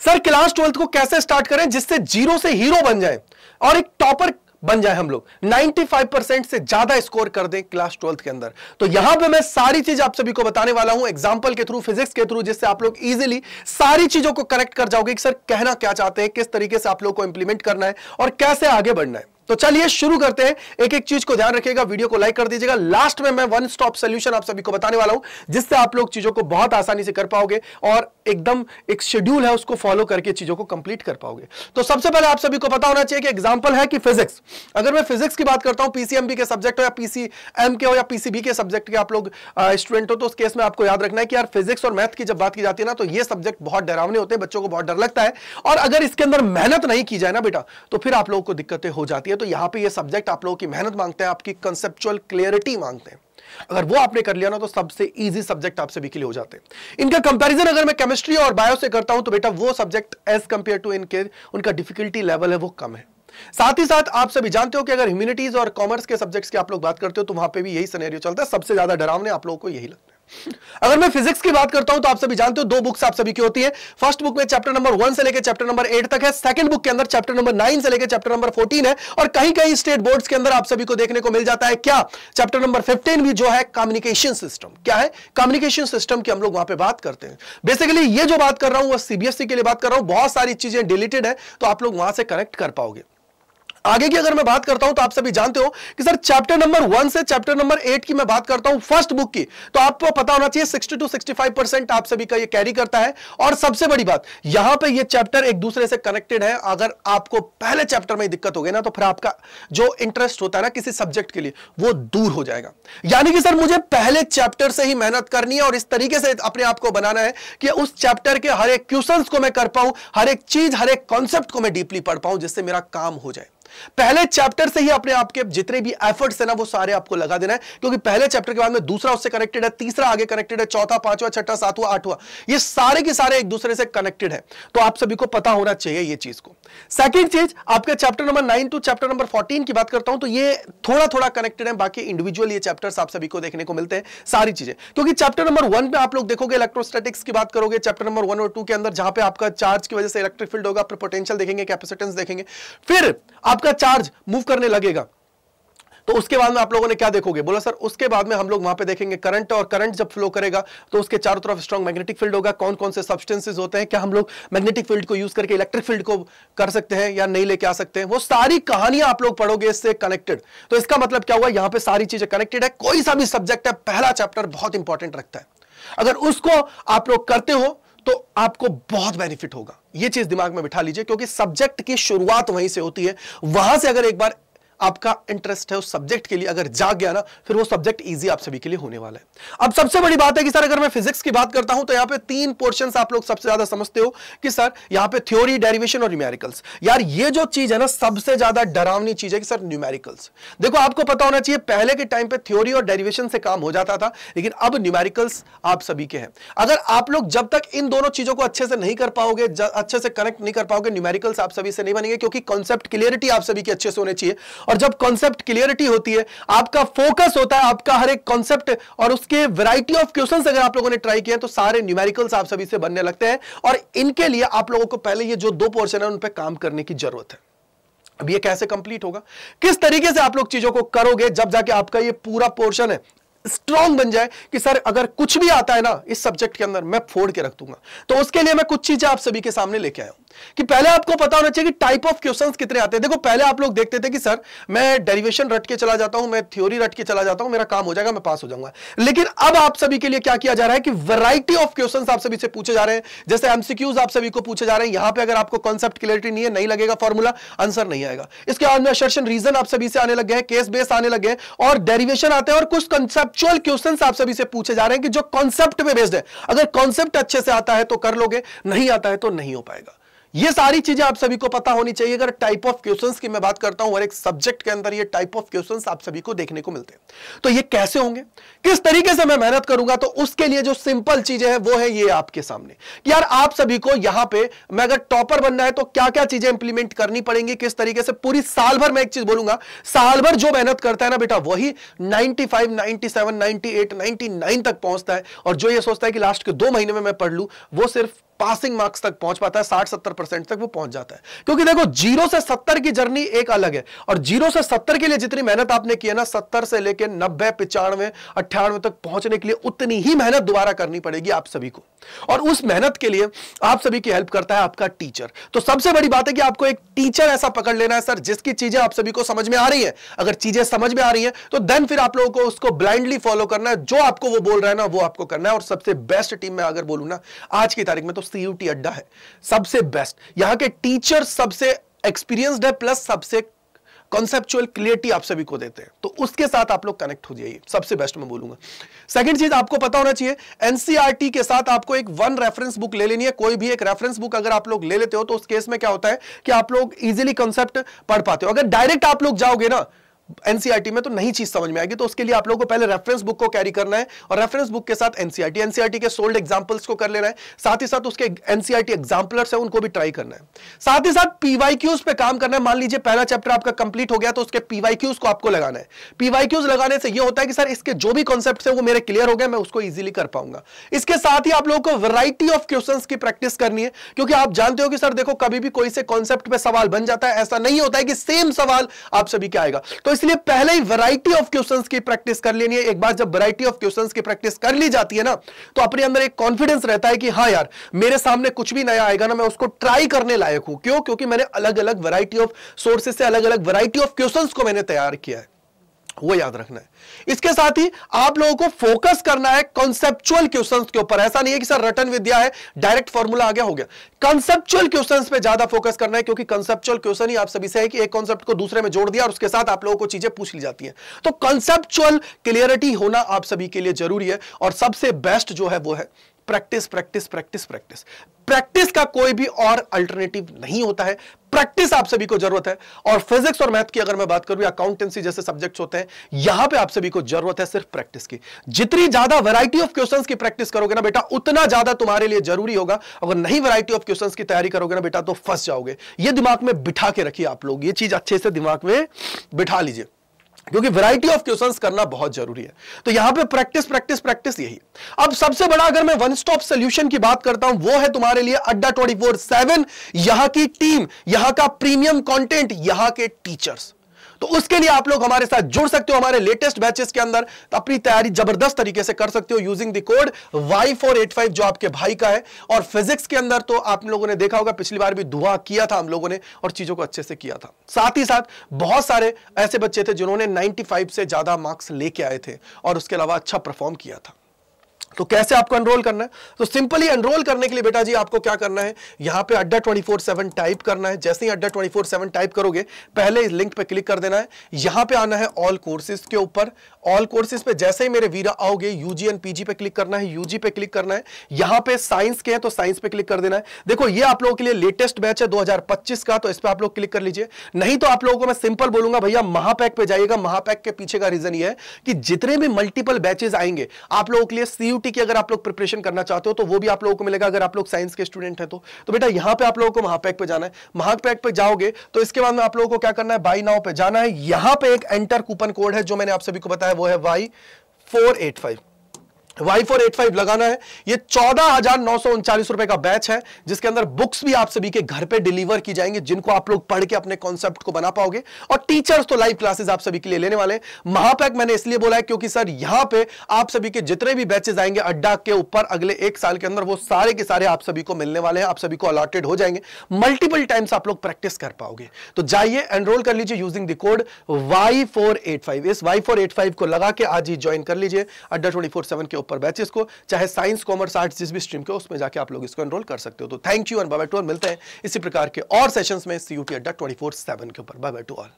Sir class 12th को कैसे start करें जिससे जीरो से हीरो बन जाए और एक टॉपर बन जाए, हम लोग 95% से ज्यादा स्कोर कर दें क्लास 12th के अंदर। तो यहां पे मैं सारी चीज आप सभी को बताने वाला हूं एग्जांपल के थ्रू, फिजिक्स के थ्रू, जिससे आप लोग इजीली सारी चीजों को कनेक्ट कर जाओगे कि सर कहना क्या चाहते हैं, किस तरीके से आप लोग को इंप्लीमेंट करना है और कैसे आगे बढ़ना है। तो चलिए शुरू करते हैं। एक एक चीज को ध्यान रखिएगा, वीडियो को लाइक कर दीजिएगा। लास्ट में मैं वन स्टॉप सॉल्यूशन आप सभी को बताने वाला हूं जिससे आप लोग चीजों को बहुत आसानी से कर पाओगे और एकदम एक शेड्यूल है उसको फॉलो करके चीजों को कंप्लीट कर पाओगे। तो सबसे पहले आप सभी को पता होना चाहिए कि एग्जांपल है कि फिजिक्स, अगर मैं फिजिक्स की बात करता हूं, पीसीएमबी के सब्जेक्ट हो या पीसीएम के हो या पीसीबी के सब्जेक्ट के आप लोग स्टूडेंट हो, तो उस केस में आपको याद रखना है कि यार फिजिक्स और मैथ की जब बात की जाती है ना, तो ये सब्जेक्ट बहुत डरावने होते हैं, बच्चों को बहुत डर लगता है और अगर इसके अंदर मेहनत नहीं की जाए ना बेटा तो फिर आप लोगों को दिक्कतें हो जाती है। तो यहां पर ये सब्जेक्ट आप लोगों की मेहनत मांगते हैं, आपकी कंसेप्चुअल क्लियरिटी मांगते हैं। अगर वो आपने कर लिया ना तो सबसे इजी सब्जेक्ट आप सभी के लिए हो जाते हैं। इनका कंपैरिजन अगर मैं केमिस्ट्री और बायो से करता हूं तो बेटा वो सब्जेक्ट एज कंपेयर टू इनके उनका डिफिकल्टी लेवल है वो कम है। साथ ही साथ आप सभी जानते हो कि अगर ह्यूमैनिटीज और कॉमर्स के सब्जेक्ट्स की आप लोग बात करते हो तो वहां पे भी यही सिनेरियो चलता है, सबसे ज्यादा डरावने आप लोगों को यही लगता है। अगर मैं फिजिक्स की बात करता हूं तो आप सभी जानते हो दो बुक्स आप सभी की होती है। फर्स्ट बुक में चैप्टर नंबर 1 से लेकर चैप्टर नंबर 8 तक है, सेकंड बुक के अंदर चैप्टर नंबर 9 से लेकर चैप्टर नंबर 14 है और कहीं कहीं स्टेट बोर्ड्स के अंदर आप सभी को देखने को मिल जाता है क्या, चैप्टर नंबर 15 भी जो है कम्युनिकेशन सिस्टम। क्या है कम्युनिकेशन सिस्टम की हम लोग वहां पे बात करते हैं। बेसिकली ये जो बात कर रहा हूं वो सीबीएसई के लिए बात कर रहा हूं, बहुत सारी चीजें डिलीटेड है तो आप लोग वहां से कनेक्ट कर पाओगे। आगे की अगर मैं बात करता हूं तो आप सभी जानते हो कि सर चैप्टर नंबर 1 से चैप्टर नंबर 8 की मैं बात करता हूं फर्स्ट बुक की, तो आपको पता होना चाहिए 60 to 65% आप सभी का ये कैरी करता है। और सबसे बड़ी बात यहां पे ये चैप्टर एक दूसरे से कनेक्टेड है। अगर आपको पहले चैप्टर में दिक्कत हो गई ना तो फिर आपका जो इंटरेस्ट होता है ना किसी सब्जेक्ट के लिए वो दूर हो जाएगा। यानी कि सर मुझे पहले चैप्टर से ही मेहनत करनी है और इस तरीके से अपने आप को बनाना है कि उस चैप्टर के हर एक क्वेश्चंस को मैं कर पाऊं, हर एक चीज हर एक कॉन्सेप्ट को मैं डीपली पढ़ पाऊं जिससे मेरा काम हो जाए। पहले चैप्टर से ही अपने आपके जितने भी एफर्ट्स है ना वो सारे आपको लगा देना है, क्योंकि पहले चैप्टर के बाद में दूसरा उससे कनेक्टेड है, तीसरा आगे कनेक्टेड है, चौथा, पांचवा, छठा, सातवां, आठवां, ये सारे के सारे एक दूसरे से कनेक्टेड है। तो आप सभी को पता होना चाहिए ये चीज को। सेकंड चीज आपके chapter number 9 to chapter number 14 की बात करता हूं तो ये थोड़ा थोड़ा कनेक्टेड है, बाकी इंडिविजुअल ये चैप्टर्स आप सभी को देखने को मिलते हैं सारी चीजें। क्योंकि चैप्टर नंबर 1 पे आप लोग देखोगे इलेक्ट्रोस्टैटिक्स की बात करोगे, चैप्टर नंबर 1 और 2 के अंदर जहां पे आपका चार्ज की वजह से इलेक्ट्रिक फील्ड होगा, पोटेंशियल देखेंगे, कैपेसिटेंस देखेंगे, फिर आपका चार्ज मूव करने लगेगा तो उसके बाद में आप लोगों ने क्या देखोगे, बोला सर उसके बाद में हम लोग वहां पे देखेंगे करंट, और करंट जब फ्लो करेगा तो उसके चारों तरफ स्ट्रांग मैग्नेटिक फील्ड होगा। कौन कौन से सब्सटेंसेस होते हैं, क्या हम लोग मैग्नेटिक फील्ड को यूज करके इलेक्ट्रिक फील्ड को कर सकते हैं या नहीं लेके आ सकते हैं, वो सारी कहानियां आप लोग पढ़ोगे इससे कनेक्टेड। तो इसका मतलब क्या हुआ, यहां पर सारी चीजें कनेक्टेड है। कोई सा भी सब्जेक्ट है पहला चैप्टर बहुत इंपॉर्टेंट रखता है, अगर उसको आप लोग करते हो तो आपको बहुत बेनिफिट होगा। यह चीज दिमाग में बिठा लीजिए, क्योंकि सब्जेक्ट की शुरुआत वहीं से होती है। वहां से अगर एक बार आपका इंटरेस्ट है उस सब्जेक्ट के लिए अगर जाग गया ना, फिर वो सब्जेक्ट इजी आप सभी के लिए होने वाला है। अब सबसे बड़ी बात है कि सर अगर मैं फिजिक्स की बात करता हूं तो यहां पे 3 पोर्शंस आप लोग सबसे ज्यादा समझते हो कि सर यहां पे थ्योरी, डेरिवेशन और न्यूमेरिकल्स। यार ये जो चीज है ना सबसे ज्यादा डरावनी चीज है कि सर न्यूमेरिकल्स। देखो आपको पता होना चाहिए पहले के टाइम पे थ्योरी और डेरिवेशन से काम हो जाता था, लेकिन अब न्यूमेरिकल्स आप सभी के हैं। अगर आप लोग जब तक इन दोनों चीजों को अच्छे से नहीं कर पाओगे, अच्छे से कनेक्ट नहीं कर पाओगे, न्यूमेरिकल्स आप सभी से नहीं बनेंगे, क्योंकि कॉन्सेप्ट क्लियरिटी आप सभी की अच्छे से होनी चाहिए। और जब कॉन्सेप्ट क्लियरिटी होती है, आपका फोकस होता है आपका हर एक कॉन्सेप्ट और उसके वैरायटी ऑफ क्वेश्चंस अगर आप लोगों ने ट्राई किए तो सारे न्यूमेरिकल्स आप सभी से बनने लगते हैं। और इनके लिए आप लोगों को पहले ये जो 2 पोर्शन है उन पे काम करने की जरूरत है। अब ये कैसे कंप्लीट होगा, किस तरीके से आप लोग चीजों को करोगे जब जाके आपका ये पूरा पोर्शन है स्ट्रॉन्ग बन जाए कि सर अगर कुछ भी आता है ना इस सब्जेक्ट के अंदर मैं फोड़ के रख दूंगा। तो उसके लिए मैं कुछ चीजें आप सभी के सामने लेके आया हूं कि पहले आपको पता होना चाहिए कि टाइप ऑफ क्वेश्चंस कितने आते हैं। देखो पहले आप लोग देखते थे कि सर मैं डेरिवेशन रट के चला जाता हूं, मैं थ्योरी रट के चला जाता हूं, मेरा काम हो जाएगा, मैं पास हो जाऊंगा। लेकिन अब आप सभी के लिए क्या किया जा रहा है कि वैरायटी ऑफ क्वेश्चंस आप सभी से पूछे जा रहे हैं। जैसे एमसीक्यूज आप सभी को पूछे जा रहे हैं, यहां पे अगर आपको कॉन्सेप्ट क्लियरिटी नहीं है, नहीं लगेगा फॉर्मूला, आंसर नहीं आएगा। इसके बाद में असर्शन रीजन आप सभी से आने लगे हैं, केस बेस आने लगे हैं और डेरिवेशन आते हैं और कुछ कंसेप्चुअल क्वेश्चंस आप सभी से पूछे जा रहे हैं कि जो कॉन्सेप्ट पे बेस्ड है। अगर कॉन्सेप्ट अच्छे से आता है तो कर लोगे, नहीं आता है तो नहीं हो पाएगा। ये सारी चीजें आप सभी को पता होनी चाहिए। अगर टाइप ऑफ क्वेश्चंस की मैं बात करता हूं, हर एक सब्जेक्ट के अंदर ये टाइप ऑफ क्वेश्चंस आप सभी को देखने को मिलते हैं। तो ये कैसे होंगे, किस तरीके से मैं मेहनत करूंगा, तो उसके लिए जो सिंपल चीजें हैं वो है ये आपके सामने कि यार आप सभी को यहां पे मैं अगर टॉपर बनना है तो क्या क्या चीजें इंप्लीमेंट करनी पड़ेंगी, किस तरीके से पूरी साल भर। मैं एक चीज बोलूंगा, साल भर जो मेहनत करता है ना बेटा वही 95, 97, 98, 99 तक पहुंचता है। और जो ये सोचता है कि लास्ट के 2 महीने में मैं पढ़ लूं, वो सिर्फ पासिंग मार्क्स तक पहुंच पाता है, 60-70% तक वो पहुंच जाता है। क्योंकि देखो 0 से 70 की जर्नी एक अलग है, और 0 से 70 के लिए जितनी मेहनत आपने की है ना, 70 से लेकर 90, 95, 98 तक पहुंचने के लिए उतनी ही मेहनत दोबारा करनी पड़ेगी आप सभी को। और उस मेहनत के लिए आप सभी की हेल्प करता है आपका टीचर। तो सबसे बड़ी बात है कि आपको एक टीचर ऐसा पकड़ लेना है सर, जिसकी चीजें आप सभी को समझ में आ रही है। अगर चीजें समझ में आ रही हैं तो देन फिर आप लोगों को उसको ब्लाइंडली फॉलो करना है, जो आपको वो बोल रहा है ना वो आपको करना है। और सबसे बेस्ट टीम में अगर बोलूं ना आज की तारीख में तो CUT अड्डा है सबसे बेस्ट। यहां के टीचर सबसे एक्सपीरियंस्ड है, प्लस सबसे कॉन्सेप्चुअल क्लियरिटी आप सभी को देते हैं, तो उसके साथ आप लोग कनेक्ट हो जाइए, सबसे बेस्ट मैं बोलूंगा। सेकंड चीज आपको पता होना चाहिए, एनसीईआरटी के साथ आपको एक 1 रेफरेंस बुक ले लेनी है। कोई भी एक रेफरेंस बुक अगर आप लोग ले लेते हो तो उस केस में क्या होता है कि आप लोग इजीली कॉन्सेप्ट पढ़ पाते हो। अगर डायरेक्ट आप लोग जाओगे ना एनसीईआरटी में तो नहीं चीज समझ में आएगी, तो उसके लिए आप लोगों को पहले रेफरेंस बुक को कैरी करना है, और रेफरेंस बुक के साथ एनसीईआरटी के सोल्ड एग्जांपल्स को कर लेना है, साथ ही साथ उसके एनसीईआरटी एग्जांपलर्स है उनको भी ट्राई करना है, साथ ही साथ पीवाईक्यूज पे काम करना है। मान लीजिए पहला चैप्टर आपका कंप्लीट हो गया तो उसके पीवाईक्यूज को आपको लगाना है। पीवाईक्यूज लगाने से यह होता है कि सर इसके जो भी कॉन्सेप्ट है वो मेरे क्लियर हो गए, मैं उसको इजीली कर पाऊंगा। इसके साथ ही आप लोगों को वैरायटी ऑफ क्वेश्चंस की प्रैक्टिस करनी है, क्योंकि आप जानते हो कि सर देखो कभी भी कोई से कॉन्सेप्ट पे सवाल बन जाता है, ऐसा नहीं होता है कि सेम सवाल आप सभी के आएगा। तो इसलिए पहले ही वैरायटी ऑफ क्वेश्चंस की प्रैक्टिस कर लेनी है। एक बार जब वैरायटी ऑफ क्वेश्चंस की प्रैक्टिस कर ली जाती है ना, तो अपने अंदर एक कॉन्फिडेंस रहता है कि हाँ यार मेरे सामने कुछ भी नया आएगा ना मैं उसको ट्राई करने लायक हूं। क्यों? क्योंकि मैंने अलग अलग वैरायटी ऑफ सोर्सेज से अलग अलग वैरायटी ऑफ क्वेश्चंस को मैंने तैयार किया है, वो याद रखना है। इसके साथ ही आप लोगों को फोकस करना है कॉन्सेप्चुअल क्वेश्चंस के ऊपर। ऐसा नहीं है कि सर रटन विद्या है डायरेक्ट फॉर्मूला आ गया हो गया, कॉन्सेप्चुअल क्वेश्चंस पे ज्यादा फोकस करना है, क्योंकि कॉन्सेप्चुअल क्वेश्चन ही आप सभी से है कि एक कॉन्सेप्ट को दूसरे में जोड़ दिया और उसके साथ आप लोगों को चीजें पूछ ली जाती हैं। तो कॉन्सेप्चुअल क्लियरिटी होना आप सभी के लिए जरूरी है। और सबसे बेस्ट जो है वो है practice practice practice practice. Practice का कोई भी और अल्टरनेटिव नहीं होता है, प्रैक्टिस आप सभी को जरूरत है। और फिजिक्स और मैथ की अगर मैं बात करूं या अकाउंटेंसी जैसे सब्जेक्ट्स होते हैं, यहां पे आप सभी को जरूरत है सिर्फ प्रैक्टिस की। जितनी ज्यादा वैरायटी ऑफ क्वेश्चंस की प्रैक्टिस करोगे ना बेटा, उतना ज्यादा तुम्हारे लिए जरूरी होगा। अगर नहीं वैरायटी ऑफ क्वेश्चंस की तैयारी करोगे ना बेटा तो फंस जाओगे। ये दिमाग में बिठा के रखिए आप लोग, ये चीज अच्छे से दिमाग में बिठा लीजिए, क्योंकि वैरायटी ऑफ क्वेश्चंस करना बहुत जरूरी है। तो यहां पे प्रैक्टिस प्रैक्टिस प्रैक्टिस यही। अब सबसे बड़ा अगर मैं वन स्टॉप सॉल्यूशन की बात करता हूं, वो है तुम्हारे लिए अड्डा 24/7। यहां की टीम, यहां का प्रीमियम कंटेंट, यहां के टीचर्स। तो उसके लिए आप लोग हमारे साथ जुड़ सकते हो हमारे लेटेस्ट बैचेस के अंदर, तो अपनी तैयारी जबरदस्त तरीके से कर सकते हो यूजिंग द कोड Y485 जो आपके भाई का है। और फिजिक्स के अंदर तो आप लोगों ने देखा होगा पिछली बार भी दुआ किया था हम लोगों ने और चीजों को अच्छे से किया था। साथ ही साथ बहुत सारे ऐसे बच्चे थे जिन्होंने 95 से ज्यादा मार्क्स लेके आए थे और उसके अलावा अच्छा परफॉर्म किया था। तो कैसे आपको एनरोल करना है? तो सिंपली एनरोल करने के लिए बेटा जी आपको क्या करना है, यहां पे अड्डा 24/7 टाइप करना है। जैसे ही अड्डा 24/7 टाइप करोगे पहले इस लिंक पे क्लिक कर देना है, यहां पे आना है ऑल कोर्सेज के ऊपर। ऑल कोर्सेज पे जैसे ही मेरे वीरा आओगे यूजी एंड पीजी पे क्लिक करना है, यूजी पे क्लिक करना है। यहां पे साइंस के हैं तो साइंस पे क्लिक कर देना है। देखो ये आप लोगों के लिए लेटेस्ट बैच है 2025 का, तो इस पे आप लोग क्लिक कर लीजिए। नहीं तो आप लोगों को मैं सिंपल बोलूंगा भैया महापैक पे जाइएगा। महापैक के पीछे का रीजन ये है कि जितने भी मल्टीपल बैचेस आएंगे आप लोगों के लिए CUT की अगर आप लोग प्रिपरेशन करना चाहते हो तो वो भी आप लोगों को मिलेगा। अगर आप लोग साइंस के स्टूडेंट हैं तो बेटा यहां पे आप लोगों को महापैक पे जाना है। महापैक पे जाओगे तो इसके बाद में आप लोगों को क्या करना है, बाय नाउ पे जाना है। यहां पे एक एंटर कूपन कोड है जो मैंने आप सभी को बताया, वो है Y485। Y485 लगाना है। ये 14,939 रुपए का बैच है जिसके अंदर बुक्स भी आप सभी के घर पे डिलीवर की जाएंगी, जिनको आप लोग पढ़ के अपने कॉन्सेप्ट को बना पाओगे। और टीचर्स तो लाइव क्लासेस आप सभी के लिए लेने वाले हैं। महापैक मैंने इसलिए बोला है क्योंकि सर यहां पे आप सभी के जितने भी बैचेस आएंगे अड्डा के ऊपर अगले 1 साल के अंदर, वो सारे के सारे आप सभी को मिलने वाले हैं, आप सभी को अलॉटेड हो जाएंगे। मल्टीपल टाइम्स आप लोग प्रैक्टिस कर पाओगे। तो जाइए एनरोल कर लीजिए यूजिंग द कोड Y485। इस Y485 को लगा के आज ही ज्वाइन कर लीजिए अड्डा 24/7 के ऊपर बैचेस को, चाहे साइंस कॉमर्स आर्ट्स जिस भी स्ट्रीम के उसमें जाके आप लोग इसको एनरोल कर सकते हो। तो thank you and bye bye to all. मिलते हैं इसी प्रकार के और सेशंस में CUT अड्डा 24/7 के ऊपर। Bye bye to all.